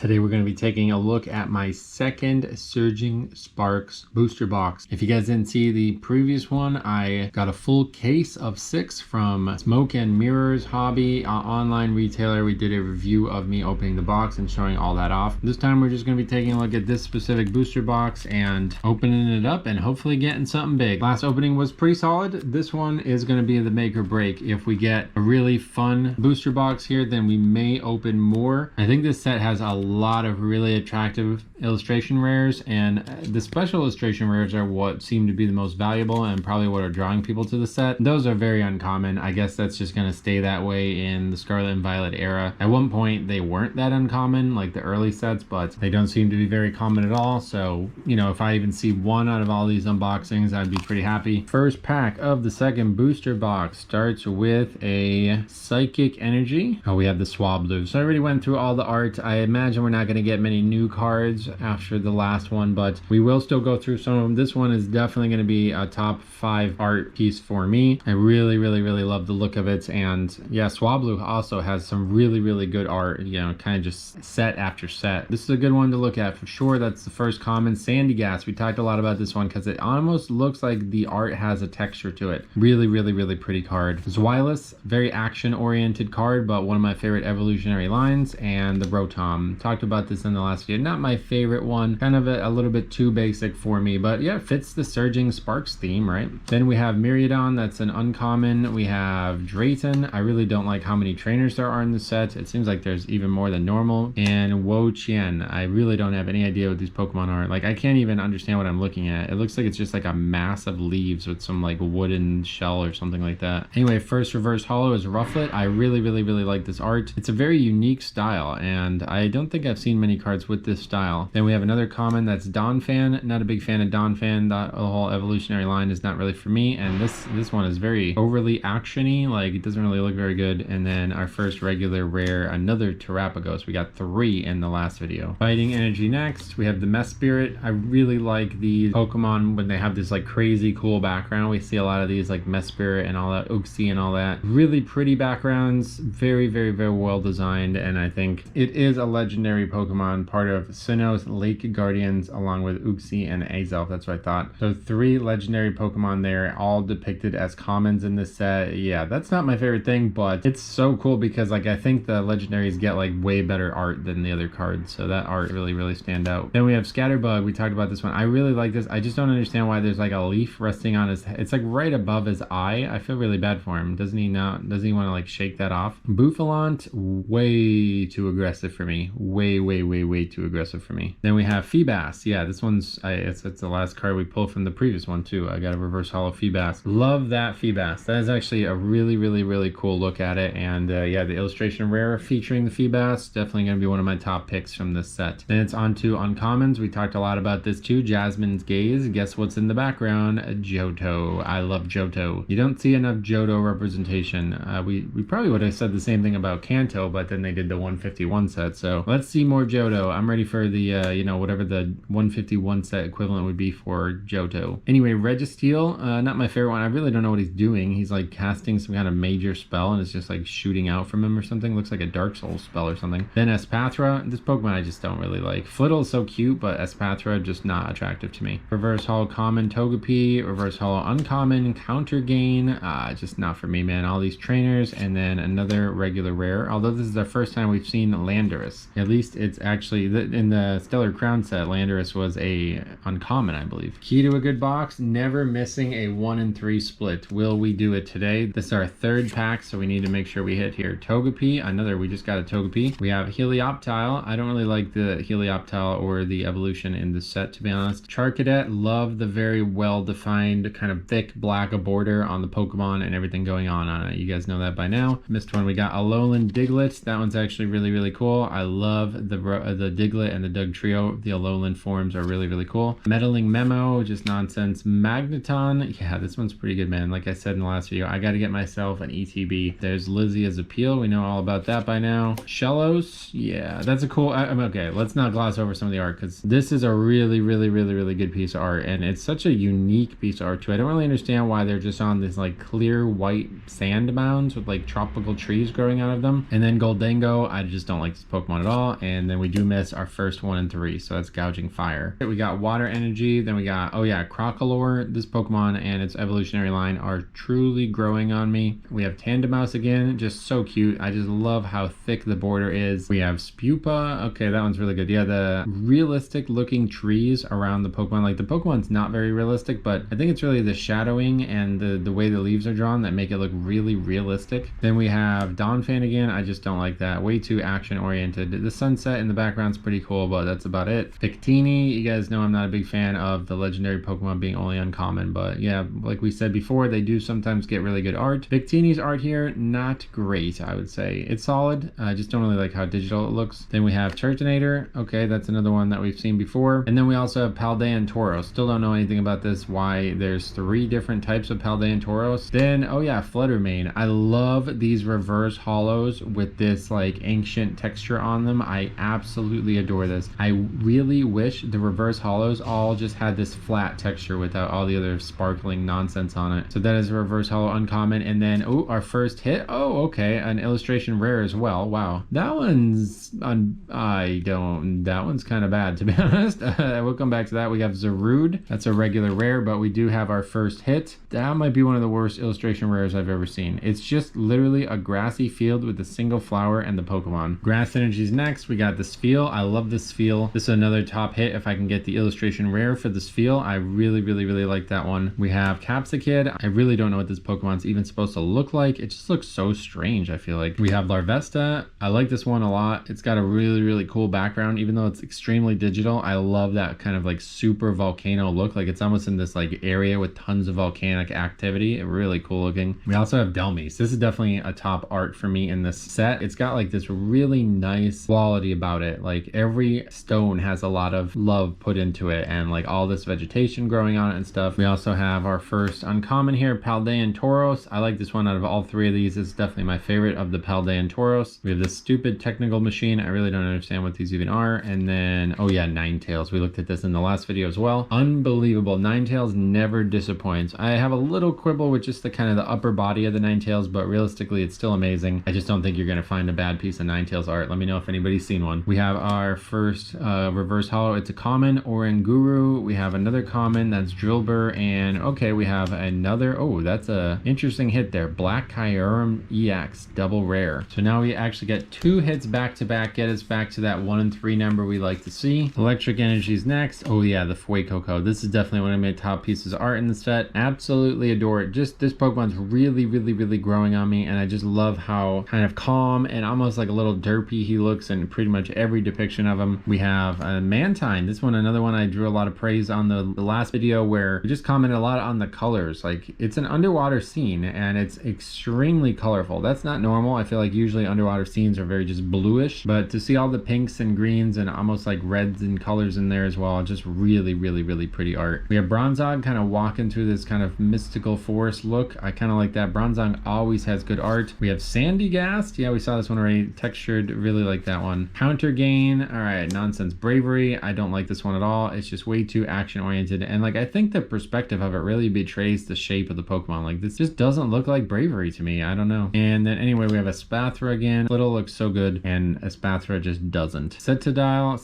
Today we're going to be taking a look at my second Surging Sparks booster box. If you guys didn't see the previous one, I got a full case of 6 from Smoke and Mirrors Hobby, online retailer. We did a review of me opening the box and showing all that off. This time we're just going to be taking a look at this specific booster box and opening it up and hopefully getting something big. Last opening was pretty solid. This one is going to be the make or break. If we get a really fun booster box here, then we may open more. I think this set has a lot of really attractive illustration rares, and the special illustration rares are what seem to be the most valuable and probably what are drawing people to the set. Those are very uncommon. I guess that's just going to stay that way in the Scarlet and Violet era. At one point they weren't that uncommon like the early sets, but they don't seem to be very common at all. So, you know, if I even see one out of all these unboxings, I'd be pretty happy. First pack of the second booster box starts with a Psychic Energy. Oh, we have the Swablu. So I already went through all the art. I imagine we're not going to get many new cards after the last one, but we will still go through some of them. This one is definitely going to be a top 5 art piece for me. I really love the look of it. And yeah, Swablu also has some really good art, you know, kind of just set after set. This is a good one to look at for sure. That's the first common. Sandygast, we talked a lot about this one because it almost looks like the art has a texture to it. Really pretty card. Zweilous, very action oriented card, but one of my favorite evolutionary lines. And the Rotom, talked about this in the last video. Not my favorite one, kind of a little bit too basic for me, but yeah, it fits the Surging Sparks theme, right? Then we have Miraidon, that's an uncommon. We have Drayton. I really don't like how many trainers there are in the set. It seems like there's even more than normal. And Wo-Chien. I really don't have any idea what these Pokemon are. Like, I can't even understand what I'm looking at. It looks like it's just like a mass of leaves with some like wooden shell or something like that. Anyway, first reverse holo is Rufflet. I really like this art. It's a very unique style, and I don't think I've seen many cards with this style. Then we have another common, that's Donphan. Not a big fan of Donphan. The whole evolutionary line is not really for me, and this one is very overly actiony. Like, it doesn't really look very good. And then our first regular rare, another Terapagos. We got 3 in the last video. Fighting Energy next. We have the Mesprit. I really like these Pokemon when they have this like crazy cool background. We see a lot of these like Mesprit and all that, Uxie and all that. Really pretty backgrounds, very well designed, and I think it is a legendary Pokemon, part of Sinnoh's Lake Guardians along with Uxie and Azelf. That's what I thought. So 3 legendary Pokemon there, all depicted as commons in this set. Yeah, that's not my favorite thing, but it's so cool because like I think the legendaries get like way better art than the other cards, so that art really stand out. Then we have Scatterbug. We talked about this one. I really like this. I just don't understand why there's like a leaf resting on his head. It's like right above his eye. I feel really bad for him. Doesn't he want to like shake that off? Bouffalant, way too aggressive for me. Way too aggressive for me. Then we have Feebas. Yeah, this one's it's the last card we pulled from the previous one too. I got a reverse holo Feebas. Love that Feebas. That is actually a really cool look at it. And yeah, the illustration rare featuring the Feebas, definitely gonna be one of my top picks from this set. Then it's on to uncommons. We talked a lot about this too. Jasmine's Gaze. Guess what's in the background? Johto. I love Johto. You don't see enough Johto representation. We probably would have said the same thing about Kanto, but then they did the 151 set. So let's see more Johto. I'm ready for the you know, whatever the 151 set equivalent would be for Johto. Anyway, Registeel, not my favorite one. I really don't know what he's doing. He's like casting some kind of major spell and it's just like shooting out from him or something. Looks like a Dark Souls spell or something. Then Espathra. This Pokemon I just don't really like. Flittle is so cute, but Espathra just not attractive to me. Reverse holo common Togepi. Reverse holo uncommon Counter Gain. Just not for me, man. All these trainers. And then another regular rare. Although this is the first time we've seen Landorus. At least it's actually in the Stellar Crown set, Landorus was a uncommon, I believe. Key to a good box, never missing a 1 in 3 split. Will we do it today? This is our 3rd pack, so we need to make sure we hit here. Togepi, we just got a Togepi. We have Helioptile. I don't really like the Helioptile or the evolution in this set, to be honest. Charcadet, love the very well-defined kind of thick black border on the Pokemon and everything going on it. You guys know that by now. Missed one, we got Alolan Diglett. That one's actually really cool. I love the Diglett and the Dugtrio. The Alolan forms are really cool. Meddling Memo, just nonsense. Magneton, yeah, this one's pretty good, man. Like I said in the last video, I got to get myself an ETB. There's Lizzie as Appeal. We know all about that by now. Shellos, yeah, that's a cool. I'm okay. Let's not gloss over some of the art because this is a really good piece of art, and it's such a unique piece of art too. I don't really understand why they're just on this like clear white sand mounds with like tropical trees growing out of them. And then Goldengo, I just don't like this Pokemon at all. well, and then we do miss our first 1 and 3, so that's Gouging Fire. We got Water Energy, then we got, oh yeah, Crocalor. This Pokemon and its evolutionary line are truly growing on me. We have Tandemaus again, just so cute. I just love how thick the border is. We have Spupa. Okay, that one's really good. Yeah, the realistic looking trees around the Pokemon. Like, the Pokemon's not very realistic, but I think it's really the shadowing and the way the leaves are drawn that make it look really realistic. Then we have Donphan again. I just don't like that. Way too action oriented. The sunset in the background's pretty cool, but that's about it. Victini, you guys know I'm not a big fan of the legendary Pokemon being only uncommon, but yeah, like we said before, they do sometimes get really good art. Victini's art here, not great, I would say. It's solid. I just don't really like how digital it looks. Then we have Turtonator. Okay, that's another one that we've seen before. And then we also have Paldean Tauros. Still don't know anything about this, why there's 3 different types of Paldean Tauros. Then, oh yeah, Fluttermane. I love these reverse hollows with this like ancient texture on them. I absolutely adore this. I really wish the reverse hollows all just had this flat texture without all the other sparkling nonsense on it. So that is a reverse hollow uncommon. And then, oh, our first hit. Oh, okay, an illustration rare as well. Wow, that one's that one's kind of bad, to be honest. We'll come back to that. We have Zarude. That's a regular rare, but we do have our first hit. That might be one of the worst illustration rares I've ever seen. It's just literally a grassy field with a single flower and the Pokemon. Grass Energy's next. We got the Spheal. I love this Spheal. This is another top hit if I can get the illustration rare for the Spheal. I really like that one. We have Capsakid. I really don't know what this Pokemon's even supposed to look like. It just looks so strange, I feel like. We have Larvesta. I like this one a lot. It's got a really cool background, even though it's extremely digital. I love that kind of like super volcano look. Like, it's almost in this like area with tons of volcanic activity. Really cool looking. We also have Delmise. This is definitely a top art for me in this set. It's got like this really nice quality about it. Like, every stone has a lot of love put into it, and like all this vegetation growing on it and stuff. We also have our first uncommon here, Paldean Tauros. I like this one out of all 3 of these. It's definitely my favorite of the Paldean Tauros. We have this stupid technical machine. I really don't understand what these even are. And then, oh yeah, Ninetales. We looked at this in the last video as well. Unbelievable. Ninetales never disappoints. I have a little quibble with just the kind of the upper body of the Ninetales, but realistically it's still amazing. I just don't think you're going to find a bad piece of Ninetales art. Let me know if anybody's seen one. We have our first reverse hollow. It's a common, Oranguru. We have another common, that's Drillbur. And okay, we have another, oh, that's a interesting hit there, Black Kyurem EX double rare. So now we actually get 2 hits back to back, get us back to that 1 and 3 number we like to see. Electric Energy's next. Oh yeah, the Fuecoco. This is definitely one of my top pieces of art in the set. Absolutely adore it. Just this Pokemon's really growing on me, and I just love how kind of calm and almost like a little derpy he looks in pretty much every depiction of him. We have a Mantine. This one, another one I drew a lot of praise on the last video, where we just commented a lot on the colors. Like, it's an underwater scene and it's extremely colorful. That's not normal. I feel like usually underwater scenes are very just bluish, but to see all the pinks and greens and almost like reds and colors in there as well, just really pretty art. We have Bronzong kind of walking through this kind of mystical forest look. I kind of like that. Bronzong always has good art. We have Sandygast. Yeah, we saw this one already. Textured, really like that one. Counter Gain. All right, Nonsense Bravery. I don't like this one at all. It's just way too action oriented, and like, I think the perspective of it really betrays the shape of the Pokemon. Like, this just doesn't look like Bravery to me. I don't know. And then anyway, we have a Spathra again. Little looks so good, and a Spathra just doesn't. Setodal,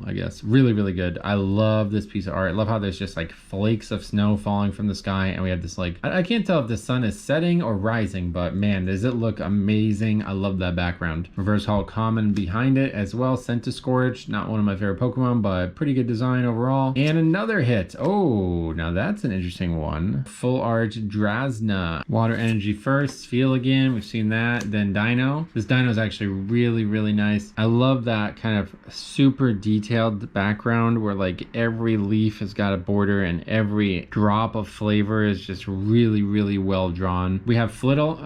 I guess. Really good. I love this piece of art. I love how there's just like flakes of snow falling from the sky, and we have this like, I can't tell if the sun is setting or rising, but man, does it look amazing. I love that background. Reverse Hall common behind it as well. Centiskorch, not one of my favorite Pokemon, but pretty good design overall. And another hit. Oh, now that's an interesting one. Full art Drasna. Water Energy first. Spheal again. We've seen that. Then Dino. This Dino is actually really nice. I love that kind of super detailed background where like every leaf has got a border and every drop of flavor is just really well drawn. We have Flittle.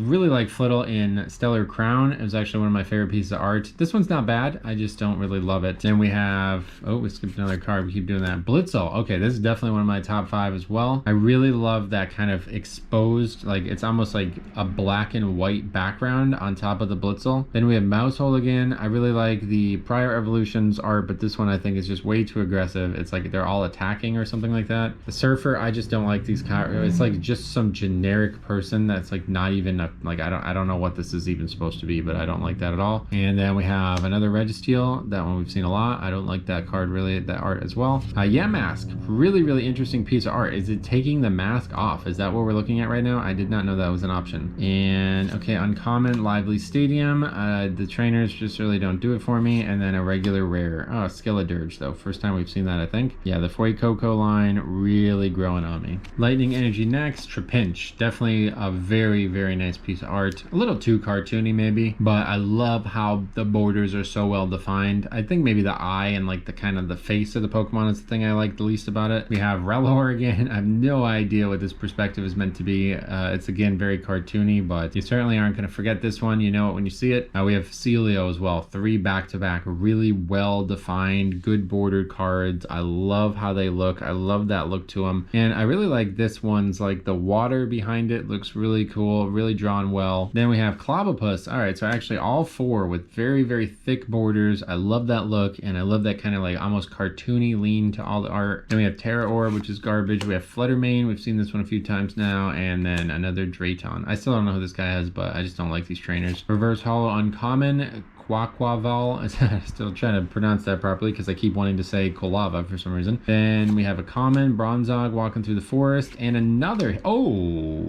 Really like Flittle in Stellar Crown. It was actually one of my favorite pieces of art. This one's not bad. I just don't really love it. Then we have, oh, we skipped another card. We keep doing that. Blitzel. Okay, this is definitely one of my top 5 as well. I really love that kind of exposed, like it's almost like a black and white background on top of the Blitzel. Then we have Mousehole again. I really like the prior evolutions art, but this one I think is just way too aggressive. It's like they're all attacking or something like that. The Surfer, I just don't like these. It's like just some generic person that's like not even a, like I don't know what this is even supposed to be, but I don't like like that at all. And then we have another Registeel. That one we've seen a lot. I don't like that card really, that art as well. Yamask, really interesting piece of art. Is it taking the mask off? Is that what we're looking at right now? I did not know that was an option. And okay, uncommon, Lively Stadium. The trainers just really don't do it for me. And then a regular rare. Oh, Skeledirge though. First time we've seen that, I think. Yeah, the Fuecoco line really growing on me. Lightning Energy next. Trapinch. Definitely a very nice piece of art. A little too cartoony maybe, but I love how the borders are so well defined. I think maybe the eye and like the kind of the face of the Pokemon is the thing I like the least about it. We have Rellor again. I have no idea what this perspective is meant to be. It's again very cartoony, but you certainly aren't going to forget this one. You know it when you see it. We have Celio as well. 3 back-to-back, really well defined, good bordered cards. I love how they look. I love that look to them. And I really like this one's like the water behind it looks really cool, really drawn well. Then we have Clobbopus. All right, so actually all 4 with very thick borders. I love that look, and I love that kind of like almost cartoony lean to all the art. Then we have Terraor, which is garbage. We have Fluttermane. We've seen this one a few times now. And then another Drayton. I still don't know who this guy is, but I just don't like these trainers. Reverse Holo Uncommon. Quaquaval. Still trying to pronounce that properly because I keep wanting to say Kolava for some reason. Then we have a common Bronzong walking through the forest, and another, oh,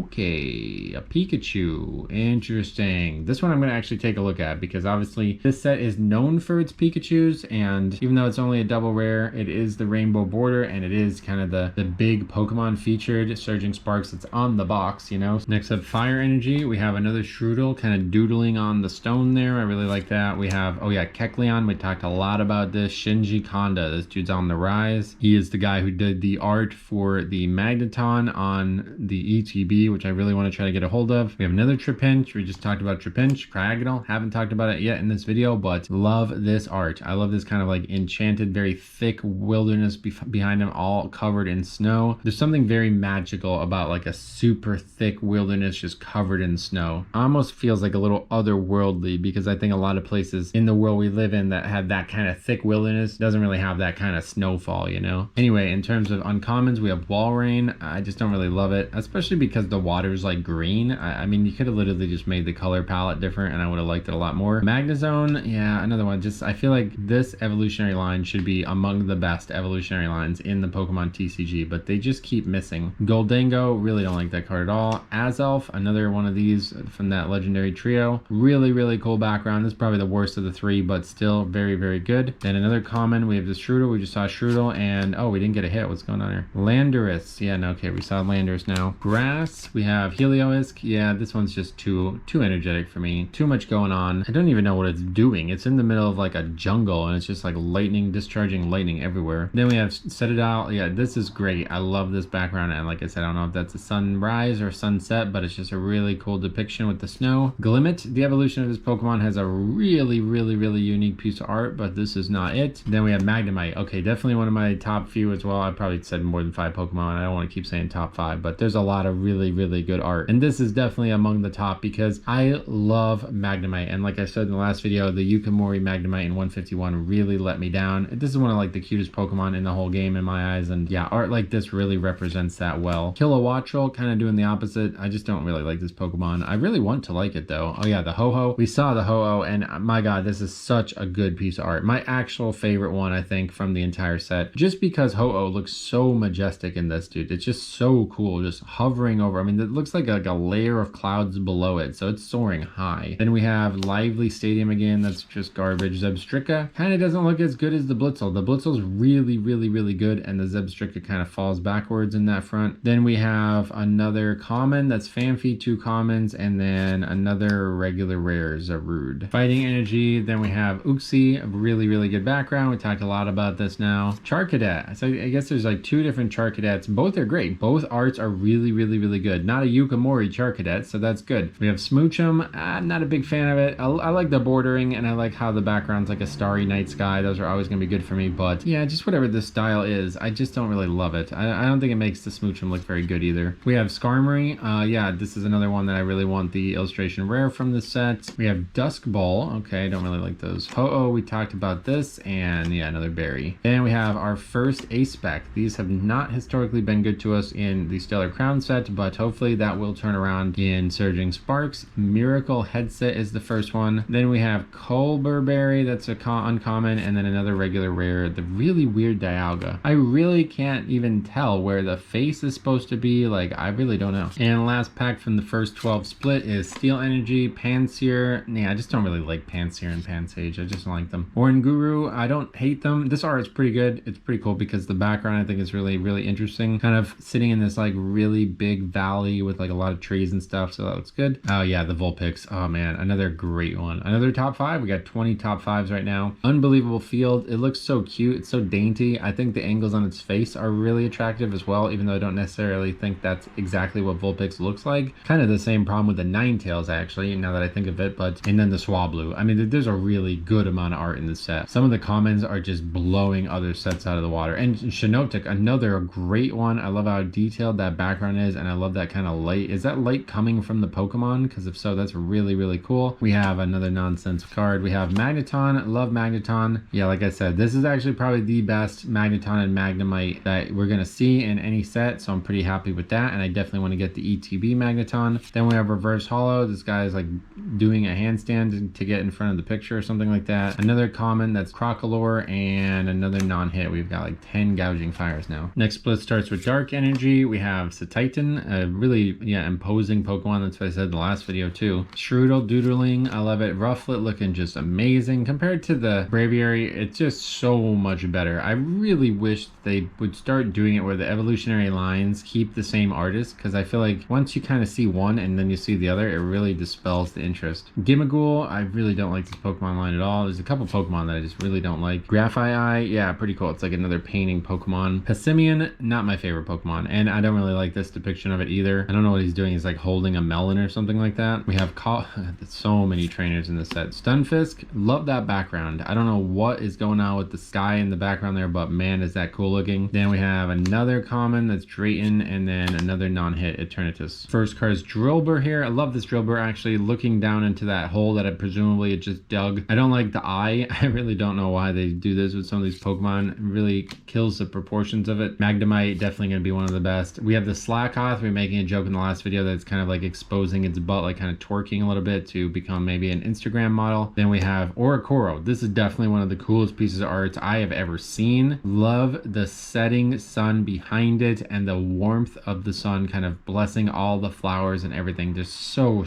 okay, a Pikachu. Interesting. This one I'm going to actually take a look at because obviously this set is known for its Pikachus, and even though it's only a double rare, it is the rainbow border, and it is kind of the big Pokemon featured Surging Sparks that's on the box, you know. Next up, Fire Energy. We have another Shroodle kind of doodling on the stone there. I really like that. We have, oh yeah, Kecleon. We talked a lot about this. Shinji Kanda. This dude's on the rise. He is the guy who did the art for the Magneton on the ETB, which I really want to try to get a hold of. We have another Trapinch. We just talked about Trapinch. Cryogonal. Haven't talked about it yet in this video, but love this art. I love this kind of like enchanted, very thick wilderness behind him, all covered in snow. There's something very magical about like a super thick wilderness just covered in snow. Almost feels like a little otherworldly, because I think a lot of places in the world we live in that have that kind of thick wilderness doesn't really have that kind of snowfall, you know. Anyway, in terms of uncommons, we have Walrein. I just don't really love it, especially because the water's like green. I mean, you could have literally just made the color palette different and I would have liked it a lot more. Magnezone, yeah, another one. Just I feel like this evolutionary line should be among the best evolutionary lines in the Pokemon TCG, but they just keep missing. Goldango, really don't like that card at all. Azelf, another one of these from that legendary trio. Really cool background. This is probably the worst of the 3, but still very good. Then another common, we have this Shroodle. We just saw Shroodle, and oh, we didn't get a hit. What's going on here? Landorus. Yeah, no, okay, we saw Landorus now. Grass, we have Heliolisk. Yeah, this one's just too energetic for me. Too much going on. I don't even know what it's doing. It's in the middle of like a jungle, and it's just like lightning, discharging lightning everywhere. Then we have Citadel. Yeah, this is great. I love this background, and like I said, I don't know if that's a sunrise or sunset, but it's just a really cool depiction with the snow. Glimmet, the evolution of this Pokemon, has a really unique piece of art, but this is not it. Then we have Magnemite. Okay, definitely one of my top few as well. I probably said more than 5 Pokemon. I don't want to keep saying top 5, but there's a lot of really good art, and this is definitely among the top because I love Magnemite. And like I said in the last video, the Yukimori Magnemite in 151 really let me down. This is one of like the cutest Pokemon in the whole game in my eyes, and yeah, art like this really represents that well. Kilowattrel, kind of doing the opposite. I just don't really like this Pokemon. I really want to like it though. Oh yeah, the Ho-Oh. We saw the Ho-Oh, and my god, this is such a good piece of art. My actual favorite one, I think, from the entire set, just because Ho-Oh looks so majestic in this, dude. It's just so cool, just hovering over. I mean, it looks like a layer of clouds below it, so it's soaring high. Then we have Lively Stadium again. That's just garbage. Zebstrika kind of doesn't look as good as the Blitzel. The Blitzel's really good, and the Zebstrika kind of falls backwards in that front. Then we have another common, that's Phanpy, 2 commons, and then another regular rare, Zarude. Fighting Energy, then we have Uxie, a really good background. We talked a lot about this now. Charcadet, so I guess there's like 2 different Charcadets. Both are great. Both arts are really good. Not a Yukimori Charcadet, so that's good. We have Smoochum. I'm not a big fan of it. I like the bordering, and I like how the background's like a starry night sky. Those are always going to be good for me, but yeah, just whatever this style is, I just don't really love it. I don't think it makes the Smoochum look very good either. We have Skarmory. Yeah, this is another one that I really want the illustration rare from this set. We have Dusk Ball. full. Okay, don't really like those. Ho-Oh, we talked about this, and yeah, another berry. Then we have our first A-Spec. These have not historically been good to us in the Stellar Crown set, but hopefully that will turn around in Surging Sparks. Miracle Headset is the first one. Then we have Colburberry, that's a uncommon, and then another regular rare, the really weird Dialga. I really can't even tell where the face is supposed to be. Like, I really don't know. And last pack from the first 12 split is Steel Energy, Pansear. Yeah, I just don't really like Pansear and Pansage. I just don't like them. Oranguru, I don't hate them. This art is pretty good. It's pretty cool because the background I think is really, really interesting. Kind of sitting in this like really big valley with like a lot of trees and stuff. So that looks good. Oh yeah, the Vulpix. Oh man, another great one. Another top 5. We got 20 top 5s right now. Unbelievable field. It looks so cute. It's so dainty. I think the angles on its face are really attractive as well, even though I don't necessarily think that's exactly what Vulpix looks like. Kind of the same problem with the Ninetales actually, now that I think of it, but and then the Swablu. I mean, there's a really good amount of art in this set. Some of the comments are just blowing other sets out of the water. And Shiinotic, another great one. I love how detailed that background is, and I love that kind of light. Is that light coming from the Pokemon? Because if so, that's really, really cool. We have another nonsense card. We have Magneton. Love Magneton. Yeah, like I said, this is actually probably the best Magneton and Magnemite that we're gonna see in any set, so I'm pretty happy with that, and I definitely want to get the ETB Magneton. Then we have Reverse Hollow. This guy is like doing a handstand to get in front of the picture or something like that. Another common, that's Crocalor, and another non-hit. We've got like 10 Gouging Fires now. Next split starts with Dark Energy. We have Satitan, a really, yeah, imposing Pokemon. That's what I said in the last video too. Strudel, Doodling, I love it. Rufflet looking just amazing. Compared to the Braviary, it's just so much better. I really wish they would start doing it where the evolutionary lines keep the same artist, because I feel like once you kind of see one and then you see the other, it really dispels the interest. Gimmighoul, I really don't like this Pokemon line at all. There's a couple Pokemon that I just really don't like. Graphite, yeah, pretty cool. It's like another painting Pokemon. Passimian, not my favorite Pokemon, and I don't really like this depiction of it either. I don't know what he's doing. He's like holding a melon or something like that. We have so many trainers in this set. Stunfisk, love that background. I don't know what is going on with the sky in the background there, but man, is that cool looking. Then we have another common, that's Drayton, and then another non-hit, Eternatus. First card is Drillbur here. I love this Drillbur actually, looking down into that hole that presumably it just dug. I don't like the eye. I really don't know why they do this with some of these Pokemon. It really kills the proportions of it. Magnemite, definitely going to be one of the best. We have the Slakoth. We were making a joke in the last video that it's kind of like exposing its butt, like kind of twerking a little bit to become maybe an Instagram model. Then we have Oricoro. This is definitely one of the coolest pieces of art I have ever seen. Love the setting sun behind it and the warmth of the sun kind of blessing all the flowers and everything. Just so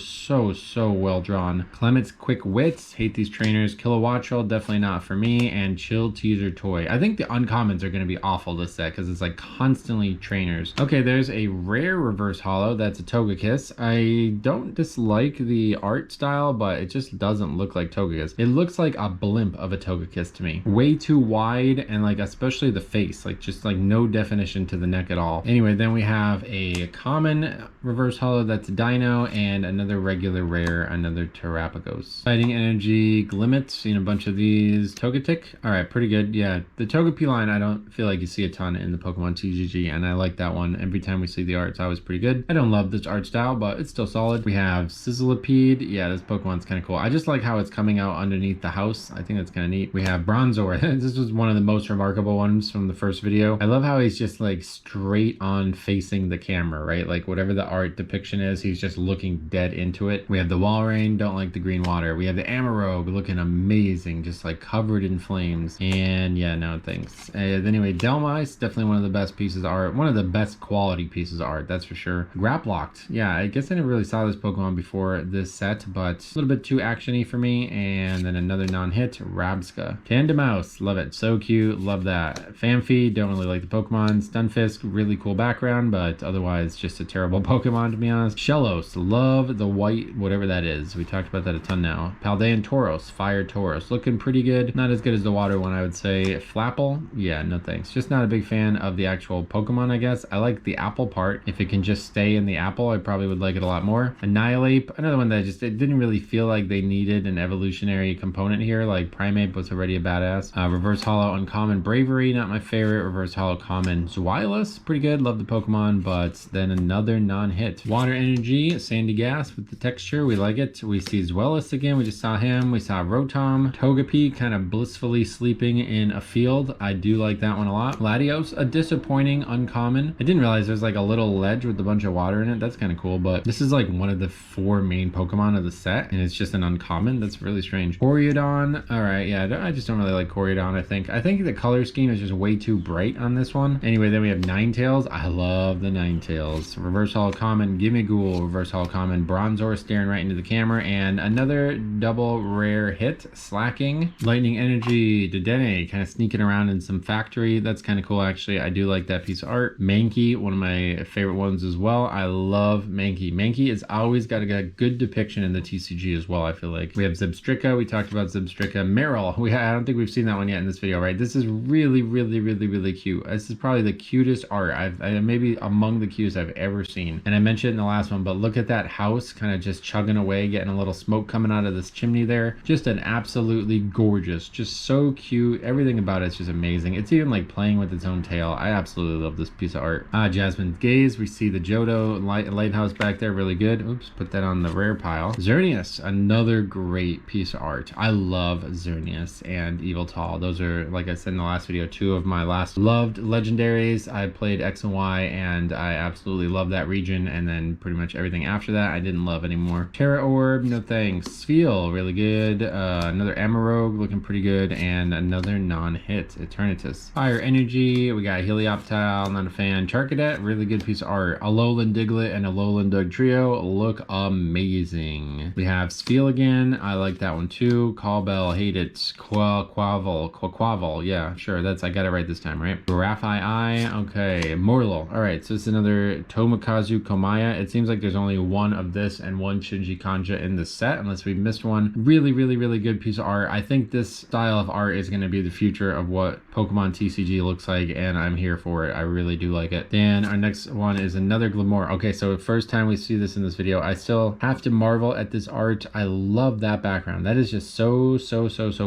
well drawn. Clement's Quick Wits, hate these trainers. Kilowattrel, definitely not for me. And Chill Teaser Toy. I think the uncommons are going to be awful this set because it's like constantly trainers. Okay, there's a rare Reverse Hollow. That's a Togekiss. I don't dislike the art style, but it just doesn't look like Togekiss. It looks like a blimp of a Togekiss to me. Way too wide, and like especially the face, like just like no definition to the neck at all. Anyway, then we have a common Reverse Hollow, that's Dino, and another regular rare, another Terrapagos. Fighting Energy, Glimmet, seen a bunch of these. Togetic, all right, pretty good. Yeah, the Togepi line, I don't feel like you see a ton in the Pokemon TCG, and I like that one. Every time we see the art, it's always pretty good. I don't love this art style, but it's still solid. We have Sizzlipede. Yeah, this Pokemon's kind of cool. I just like how it's coming out underneath the house. I think that's kind of neat. We have Bronzor. This was one of the most remarkable ones from the first video. I love how he's just like straight on facing the camera, right? Like whatever the art depiction is, he's just looking dead into it. We have the Walrein, don't like the green water. We have the Amarobe looking amazing, just like covered in flames. And yeah, no thanks. Anyway, Delmice, definitely one of the best pieces of art, one of the best quality pieces of art, that's for sure. Graplocked, yeah, I guess I never really saw this Pokemon before this set, but a little bit too actiony for me. And then another non-hit, Rabska. Tandemaus, love it, so cute, love that. Famfi, don't really like the Pokemon. Stunfisk, really cool background, but otherwise just a terrible Pokemon to be honest. Shellos, love the white, whatever that is. We talked about that a ton now. Paldean Tauros, Fire Tauros, looking pretty good. Not as good as the water one, I would say. Flapple, yeah, no thanks. Just not a big fan of the actual Pokemon, I guess. I like the apple part. If it can just stay in the apple, I probably would like it a lot more. Annihilate, another one that just, it didn't really feel like they needed an evolutionary component here. Like Primeape was already a badass. Reverse Hollow Uncommon Bravery, not my favorite. Reverse Hollow Common Zweilous, pretty good, love the Pokemon, but then another non-hit. Water Energy, Sandy Gas with the texture, we like it. We see Zweilous again. We just saw him. We saw Rotom. Togepi kind of blissfully sleeping in a field. I do like that one a lot. Latios, a disappointing uncommon. I didn't realize there's like a little ledge with a bunch of water in it. That's kind of cool, but this is like one of the 4 main Pokemon of the set, and it's just an uncommon. That's really strange. Koryodon. All right, yeah, I just don't really like Koryodon. I think the color scheme is just way too bright on this one. Anyway, then we have Ninetales. I love the Ninetales. Reverse Holo Common, Gimmighoul. Reverse Holo Common, Bronzor staring right into the camera, and another double rare hit, Slacking. Lightning Energy, Dedenne, kind of sneaking around in some factory. That's kind of cool, actually. I do like that piece of art. Mankey, one of my favorite ones as well. I love Mankey. Mankey has always got a good depiction in the TCG as well, I feel like. We have Zebstrika. We talked about Zebstrika. Meryl. I don't think we've seen that one yet in this video, right? This is really, really, really, really cute. This is probably the cutest art maybe among the cutest I've ever seen. And I mentioned it in the last one, but look at that house kind of just chugging away, getting a little smoke coming out of this chimney there. Just an absolutely gorgeous, just so cute. Everything about it's just amazing. It's even like playing with its own tail. I absolutely love this piece of art. Jasmine's Gaze. We see the Johto lighthouse back there, really good. Oops, put that on the rare pile. Xerneas, another great piece of art. I love Xerneas and Yveltal. Those are, like I said in the last video, 2 of my last loved legendaries. I played X and Y, and I absolutely love that region, and then pretty much everything after that I didn't love anymore. Terra Orb, no thanks. Spheal, really good. Another Amarok, looking pretty good, and another non-hit, Eternatus. Fire Energy, we got Helioptile, not a fan. Charcadet, really good piece of art. Alolan Diglett and Alolan Dugtrio look amazing. We have Spheal again, I like that one too. Callbell, hate it. Quaquaval, yeah, sure, I got it right this time, right? Raffai, okay. Morlo, all right, so it's another Tomokazu Komaya. It seems like there's only one of this and one Shinji Kanja in the set, unless we missed one. Really, really, really good piece of art. I think this style of art is going to be the future of what Pokemon TCG looks like, and I'm here for it. I really do like it. Then our next one is another Glamour. Okay, so first time we see this in this video, I still have to marvel at this art. I love that background. That is just so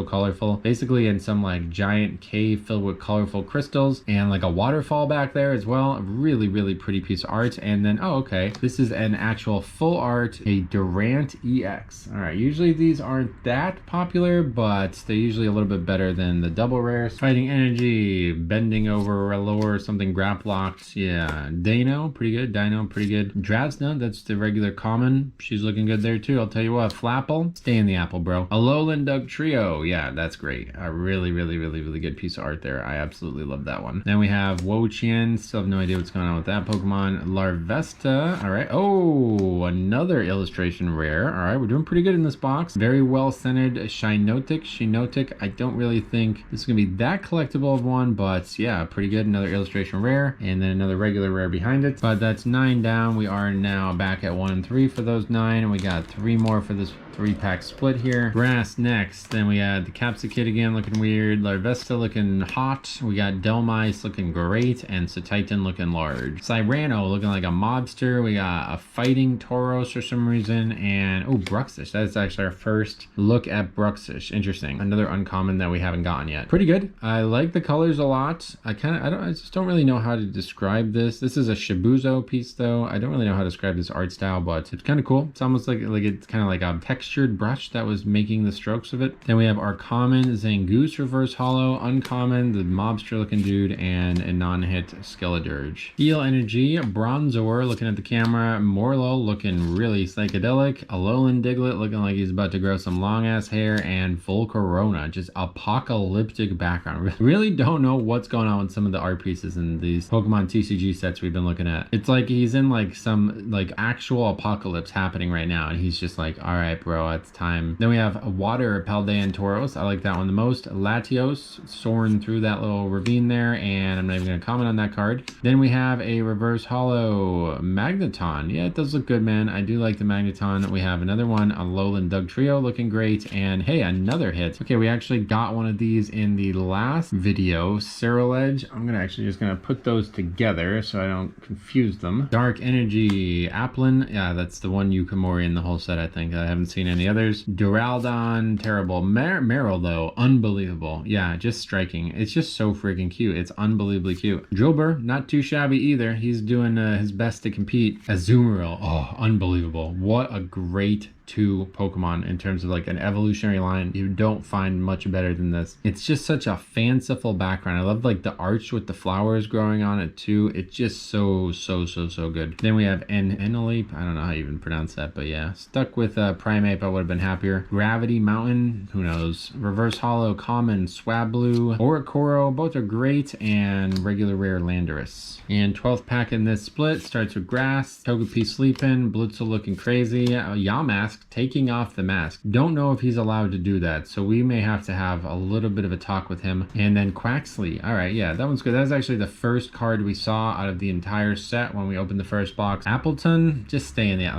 colorful. Basically in some like giant cave filled with colorful crystals, and like a waterfall back there as well. Really, really pretty piece of art. And then, oh, okay, this is an actual full art, a Durant EX. All right, usually these aren't that popular, but they're usually a little bit better than the double rares. Fighting Energy, Bending Over Relore, something Graplocked. Yeah, Dino, pretty good. Dino, pretty good. Drazna, that's the regular common. She's looking good there too. I'll tell you what, Flapple, stay in the apple, bro. Alolan Dugtrio, yeah, that's great. A really, really, really, really good piece of art there. I absolutely love that one. Then we have Wo-Chien, still have no idea what's going on with that Pokemon. Larvesta, all right. Oh, another illustration rare. All right, we're doing pretty good in this box. Very well centered Shinotic. I don't really think this is gonna be that collectible of one, but yeah, pretty good. Another illustration rare, and then another regular rare behind it. But that's 9 down. We are now back at 1 and 3 for those 9, and we got 3 more for this 3-pack split here. Grass next. Then we had the Capsakid again looking weird. Larvesta looking hot. We got Delmice looking great, and Satitan looking large. Cyrano looking like a mobster. We got a Fighting Tauros for some reason, and oh, Bruxish. That's actually our first look at Bruxish. Interesting. Another uncommon that we haven't gotten yet. Pretty good. I like the colors a lot. I just don't really know how to describe this. This is a Shibuzo piece though. I don't really know how to describe this art style, but it's kind of cool. It's almost like it's kind of like a textured brush that was making the strokes of it. Then we have our common Zangoose reverse holo, uncommon, the mobster looking dude, and a non-hit Skeledirge. Heal Energy, Bronzor looking at the camera, Morlo looking really psychedelic, Alolan Diglett looking like he's about to grow some long ass hair, and Volcarona, just apocalyptic background. Really don't know what's going on with some of the art pieces in these Pokemon TCG sets we've been looking at. It's like he's in like some like actual apocalypse happening right now, and he's just like, all right, bro, it's time. Then we have Water Paldean Tauros. I like that one the most. Latios soaring through that little ravine there, and I'm not even going to comment on that card. Then we have a reverse holo Magneton. Yeah, it does look good, man. I do like the Magneton. We have another one, a Alolan Dugtrio looking great, and hey, another hit. Okay, we actually got one of these in the last video, Ceruledge. I'm just gonna put those together so I don't confuse them. Dark Energy, Applin. Yeah, that's the one Yukimori in the whole set, I think. I haven't seen any others. Duraludon, terrible. Meryl though, unbelievable. Yeah, just striking. It's just so freaking cute. It's unbelievably cute. Drillbur, not too shabby either. He's doing his best to compete. Azumarill, oh, unbelievable. What a great 2 Pokemon in terms of like an evolutionary line. You don't find much better than this. It's just such a fanciful background. I love like the arch with the flowers growing on it too. It's just so good. Then we have Eneleep. I don't know how you even pronounce that, but yeah. Stuck with Primeape, I would have been happier. Gravity Mountain, who knows? Reverse Holo, Common, Swablu, Oricoro, both are great, and regular rare Landorus. And 12th pack in this split starts with Grass, Togepi sleeping, Blitzel looking crazy, Yamask taking off the mask. Don't know if he's allowed to do that, so we may have to have a little bit of a talk with him. And then Quaxly. All right, yeah, that one's good. That was actually the first card we saw out of the entire set when we opened the first box. Appleton, just stay in the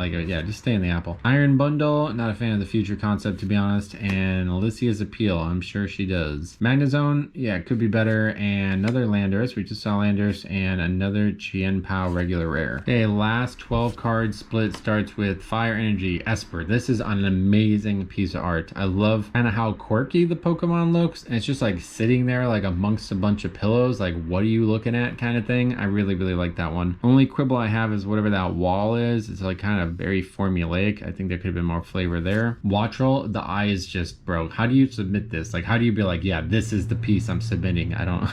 just stay in the apple. Iron Bundle, not a fan of the future concept to be honest. And Alicia's Appeal, I'm sure she does. Magnezone, yeah, it could be better. And another Landorus, we just saw Landorus, and another Chien-Pao regular rare. Okay, last 12 card split starts with Fire Energy, Esper. This is an amazing piece of art. I love kind of how quirky the Pokemon looks, and it's just like sitting there like amongst a bunch of pillows, like what are you looking at kind of thing. I really like that one. Only quibble I have is whatever that wall is. It's like kind of very formulaic. I think there could have been more flavor there. Wattrel, the eye is just, bro, how do you submit this? Like, how do you be like, yeah, this is the piece I'm submitting? I don't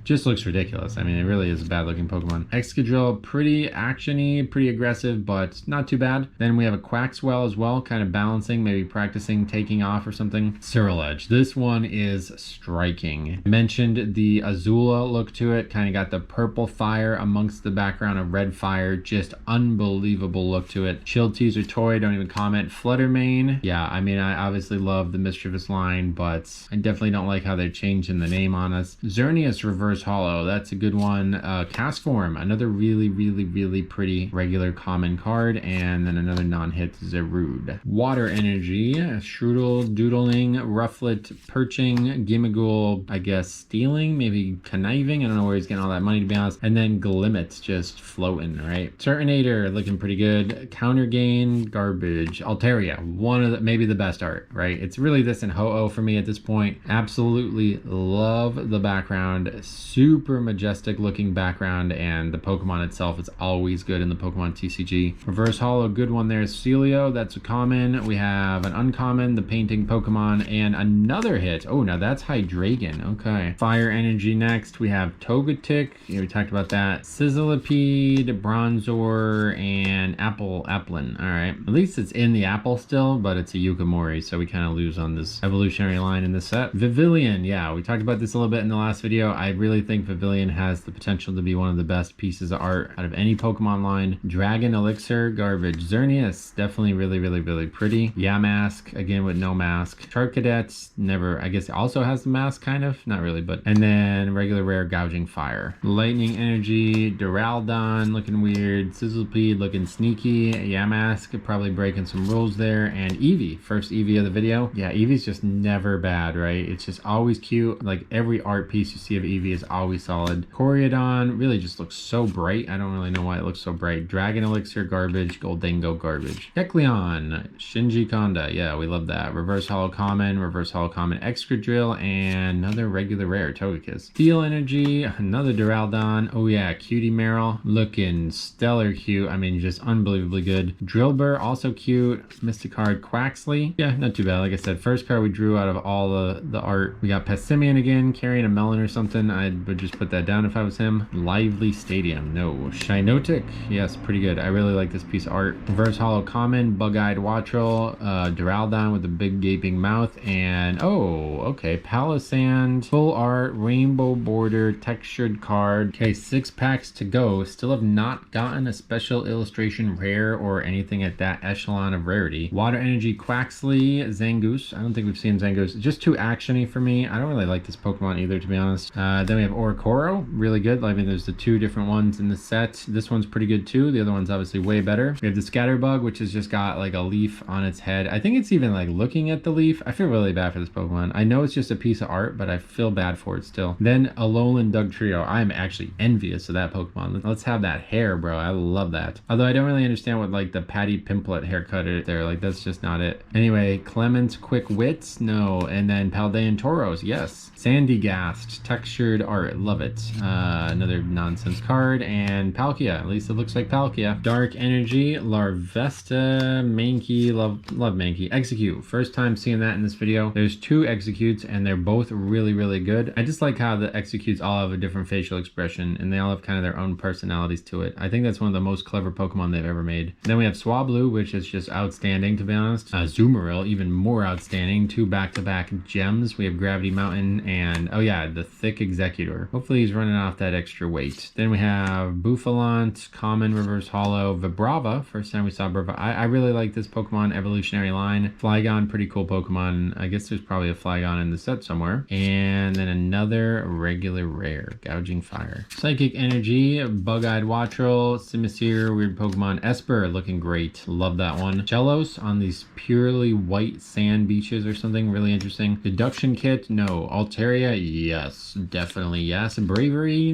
just looks ridiculous. I mean, it really is a bad looking Pokemon. Excadrill, pretty actiony, pretty aggressive, but not too bad. Then we have a Quaxwell as well, kind of balancing, maybe practicing taking off or something. Ceruledge, this one is striking. I mentioned the Azula look to it, kind of got the purple fire amongst the background of red fire, just unbelievable look to it. Shield Teaser Toy, don't even comment. Fluttermane, yeah, I mean, I obviously love the Mischievous line, but I definitely don't like how they're changing the name on us. Xerneas Reverse Holo, that's a good one. Castform, another really pretty regular common card, and then another non-hit Zarude. Water Energy, Strudel, Doodling, Rufflet, Perching, Gimmighoul, I guess stealing, maybe conniving. I don't know where he's getting all that money to be honest. And then Glimmet just floating, right? Turtonator looking pretty good. Counter Gain, garbage. Altaria, one of the, maybe the best art, right? It's really this and Ho-Oh for me at this point. Absolutely love the background. Super majestic looking background, and the Pokemon itself is always good in the Pokemon TCG. Reverse Holo, good one there. Celio, that's a common. We have an uncommon, the painting Pokemon, and another hit. Oh, now that's Hydreigon. Okay. Fire Energy next. We have Togetic. Yeah, we talked about that. Sizzlipede, Bronzor, and Applin. All right. At least it's in the apple still, but it's a Yukimori, so we kind of lose on this evolutionary line in this set. Vivillon, yeah, we talked about this a little bit in the last video. I really think Vivillon has the potential to be one of the best pieces of art out of any Pokemon line. Dragon Elixir, garbage. Xerneas, definitely really pretty. Yamask, again with no mask. Charcadet, never, I guess it also has the mask kind of, not really, but. And then regular rare Gouging Fire. Lightning Energy, Duraludon looking weird. Sizzlipede looking sneaky. Yamask probably breaking some rules there. And Eevee, first Eevee of the video. Yeah, Eevee's just never bad, right? It's just always cute. Like every art piece you see of Eevee is always solid. Coryodon really just looks so bright. I don't really know why it looks so bright. Dragon Elixir, garbage. Goldengo, garbage. Kecleon, Shinji Konda, yeah, we love that. Reverse Holo Common, Reverse Holo Common Excadrill, and another regular rare Togekiss. Steel Energy, another Duraludon. Oh yeah, Cutie Meryl, looking stellar cute. I mean, just unbelievably good. Drillbur, also cute. Mystic card Quaxly, yeah, not too bad. Like I said, first card we drew out of all the art. We got Passimian again, carrying a melon or something. I would just put that down if I was him. Lively Stadium, no. Shinotic, yes, pretty good. I really like this piece of art. Reverse Holo Common, Bug-Eyed Wattrel, Duraludon with a big gaping mouth, and oh, okay, Palossand, full art, rainbow border, textured card. Okay, 6 packs to go. Still have not gotten a special illustration rare or anything at that echelon of rarity. Water Energy Quaxly, Zangoose. I don't think we've seen Zangoose. Just too actiony for me. I don't really like this Pokemon either, to be honest. Then we have Oricoro, really good. I mean, there's the 2 different ones in the set. This one's pretty good too. The other one's obviously way better. We have the Scatterbug, which has just got like a leaf on its head. I think it's even like looking at the leaf. I feel really bad for this Pokemon. I know it's just a piece of art, but I feel bad for it still. Then Alolan Dugtrio. I'm actually envious of that Pokemon. Let's have that hair, bro. I love that. Although I don't really understand what like the Patty Pimplet haircut is there. Like that's just not it. Anyway, Clements Quick Wits, no. And then Paldean Tauros, yes. Sandygast, textured art. Love it. Another nonsense card, and Palkia. At least it looks like Palkia. Dark Energy, Larvesta, Mankey. Love Mankey. Execute. First time seeing that in this video. There's 2 Executes, and they're both really, really good. I just like how the Executes all have a different facial expression, and they all have kind of their own personalities to it. I think that's one of the most clever Pokemon they've ever made. Then we have Swablu, which is just outstanding, to be honest. Azumarill, even more outstanding. 2 back-to-back gems. We have Gravity Mountain, and oh yeah, the Thick Executor. Hopefully he's running off that extra weight. Then we have Bouffalant, Common, Reverse Hollow, Vibrava. First time we saw Vibrava. I really like this Pokemon evolutionary line. Flygon, pretty cool Pokemon. I guess there's probably a Flygon in the set somewhere. And then another regular rare, Gouging Fire. Psychic Energy, Bug-Eyed Wattrel, Simisear, weird Pokemon. Esper, looking great. Love that one. Chelos on these purely white sand beaches or something. Really interesting. Deduction Kit, no. Altaria, yes. Definitely yes. Bravery,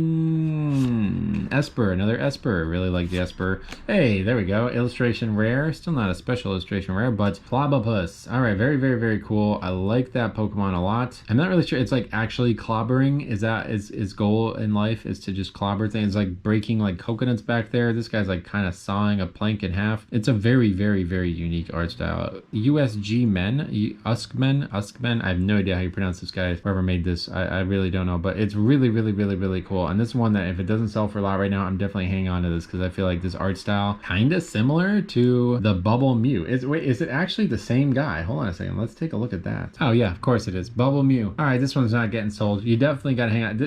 Esper, another Esper. Really like the Esper. Hey, there we go. Illustration rare. Still not a special illustration rare, but Clobopus. All right, very, very, very cool. I like that Pokemon a lot. I'm not really sure. It's like actually clobbering. Is that his goal in life, is to just clobber things, like breaking like coconuts back there. This guy's like kind of sawing a plank in half. It's a very, very, very unique art style. USG Men, Uskmen. I have no idea how you pronounce this guy. Whoever made this, I really don't know, but it's really, really, really, really cool. And this one that if it doesn't sell for a lot right now, I'm definitely hanging on to this because I feel like this art style kind of similar to the Bubble Mew. Wait, is it actually the same guy? Hold on a second. Let's take a look at that. Oh yeah, of course it is. Bubble Mew. All right, this one's not getting sold. You definitely got to hang on.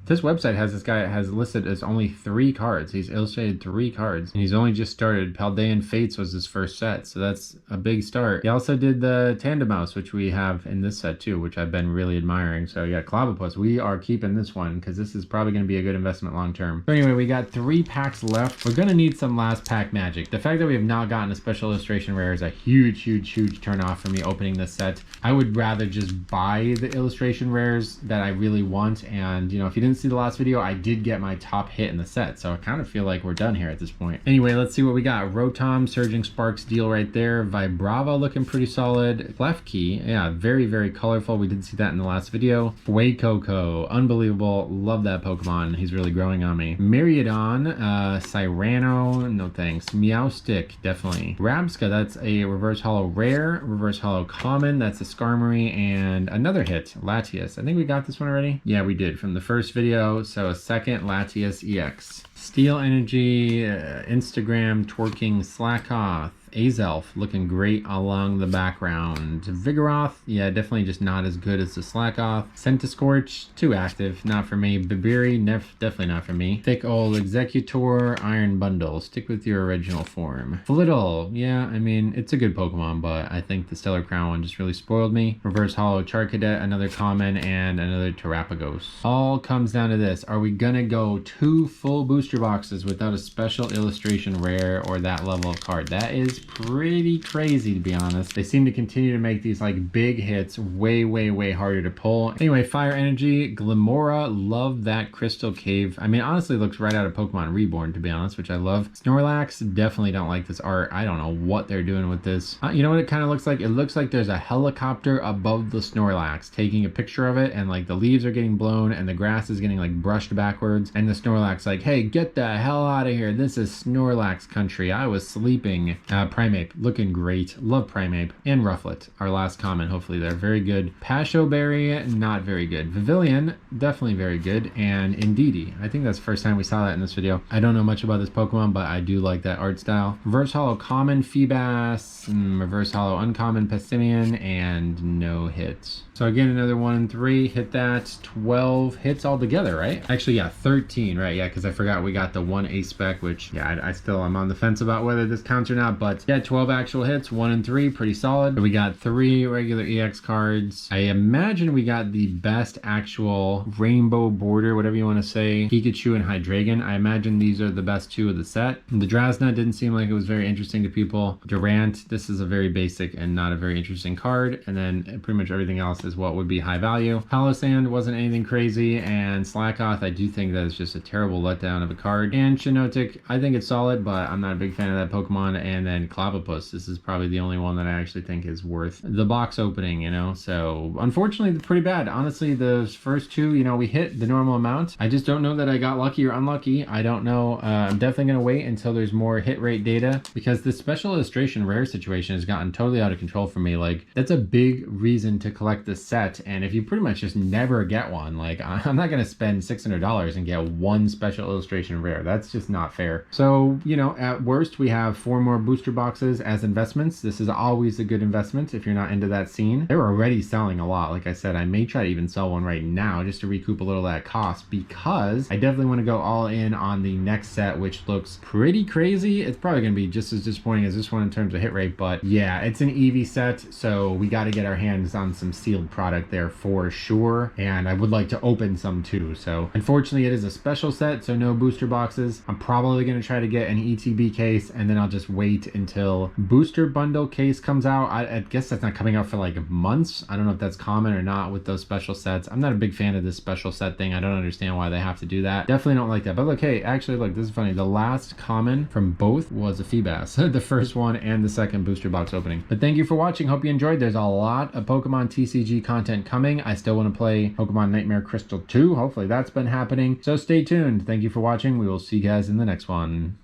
This website has this guy has listed as only 3 cards. He's illustrated 3 cards, and he's only just started. Paldean Fates was his first set, so that's a big start. He also did the Tandemaus, which we have in this set too, which I've been really admiring. So yeah, Clobopus, we are keeping this one because this is probably going to be a good investment long term. So anyway, we got 3 packs left. We're going to need some last pack magic. The fact that we have not gotten a special illustration rare is a huge, huge, huge turn off for me opening this set. I would rather just buy the illustration rares that I really want, and you know, if you didn't see the last video, I did get my top hit in the set, so I kind of feel like we're done here at this point. Anyway, let's see what we got. Rotom, Surging Sparks deal right there. Vibrava looking pretty solid. Klefki, yeah, very, very colorful. We did see that in the last video. Fuecoco, unbelievable. Love that Pokemon. He's really growing on me. Miriodon, Cyrano, no thanks. Meowstic, definitely. Rabska, that's a Reverse Hollow rare. Reverse Hollow common, that's a Skarmory, and another hit, Latias. I think we got this one already. Yeah, we did from the first video. So a second Latias EX. Steel Energy, Instagram, Twerking Slackoth. Azelf looking great along the background. Vigoroth, yeah, definitely just not as good as the Slackoth. Centiskorch, too active, not for me. Bibiri, definitely not for me. Thick Old Executor, Iron Bundle, stick with your original form. Flittle, yeah, I mean, it's a good Pokemon, but I think the Stellar Crown one just really spoiled me. Reverse Hollow Charcadet, another common, and another Terrapagos. All comes down to this. Are we gonna go 2 full booster boxes without a special illustration rare or that level of card? That is pretty crazy, to be honest. They seem to continue to make these like big hits way, way, way harder to pull. Anyway, Fire Energy, Glimora, love that Crystal Cave. I mean, honestly, looks right out of Pokemon Reborn, to be honest, which I love. Snorlax, definitely don't like this art. I don't know what they're doing with this. You know what it kind of looks like? It looks like there's a helicopter above the Snorlax taking a picture of it, and like the leaves are getting blown and the grass is getting like brushed backwards, and the Snorlax like, hey, get the hell out of here. This is Snorlax country. I was sleeping. Primeape, looking great. Love Primeape. And Rufflet, our last comment. Hopefully they're very good. Pasho Berry, not very good. Vivillon, definitely very good. And Indeedee, I think that's the first time we saw that in this video. I don't know much about this Pokemon, but I do like that art style. Reverse Hollow Common Feebas, Reverse Hollow Uncommon Pessimian, and no hits. So again, another 1 and 3, hit that. 12 hits altogether, right? Actually, yeah, 13, right? Yeah, because I forgot we got the 1 ace spec, which, yeah, I'm on the fence about whether this counts or not, but yeah, 12 actual hits, 1 and 3, pretty solid. We got 3 regular EX cards. I imagine we got the best actual rainbow border, whatever you want to say, Pikachu and Hydreigon. I imagine these are the best 2 of the set. The Drasna didn't seem like it was very interesting to people. Durant, this is a very basic and not a very interesting card, and then pretty much everything else is what would be high value. Palossand wasn't anything crazy, and Slakoth, I do think that is just a terrible letdown of a card. And Shiinotic, I think it's solid, but I'm not a big fan of that Pokemon. And then Clobbopus, this is probably the only one that I actually think is worth the box opening, you know? So unfortunately, pretty bad. Honestly, those first two, you know, we hit the normal amount. I just don't know that I got lucky or unlucky. I don't know. I'm definitely going to wait until there's more hit rate data, because the special illustration rare situation has gotten totally out of control for me. Like, that's a big reason to collect this set. And if you pretty much just never get one, like, I'm not going to spend $600 and get one special illustration rare. That's just not fair. So, you know, at worst, we have 4 more booster boxes as investments. This is always a good investment if you're not into that scene. They're already selling a lot. Like I said, I may try to even sell one right now just to recoup a little of that cost, because I definitely want to go all in on the next set, which looks pretty crazy. It's probably going to be just as disappointing as this one in terms of hit rate, but yeah, it's an Eevee set, so we got to get our hands on some sealed product there for sure, and I would like to open some too. So unfortunately, it is a special set, so no booster boxes. I'm probably going to try to get an ETB case, and then I'll just wait until booster bundle case comes out. I guess that's not coming out for like months. I don't know if that's common or not with those special sets. I'm not a big fan of this special set thing. I don't understand why they have to do that. Definitely don't like that. But look, hey, actually, look, this is funny. The last common from both was a Feebas, the first one and the second booster box opening. But thank you for watching. Hope you enjoyed. There's a lot of Pokemon TCG content coming. I still want to play Pokemon Nightmare Crystal 2. Hopefully that's been happening. So stay tuned. Thank you for watching. We will see you guys in the next one.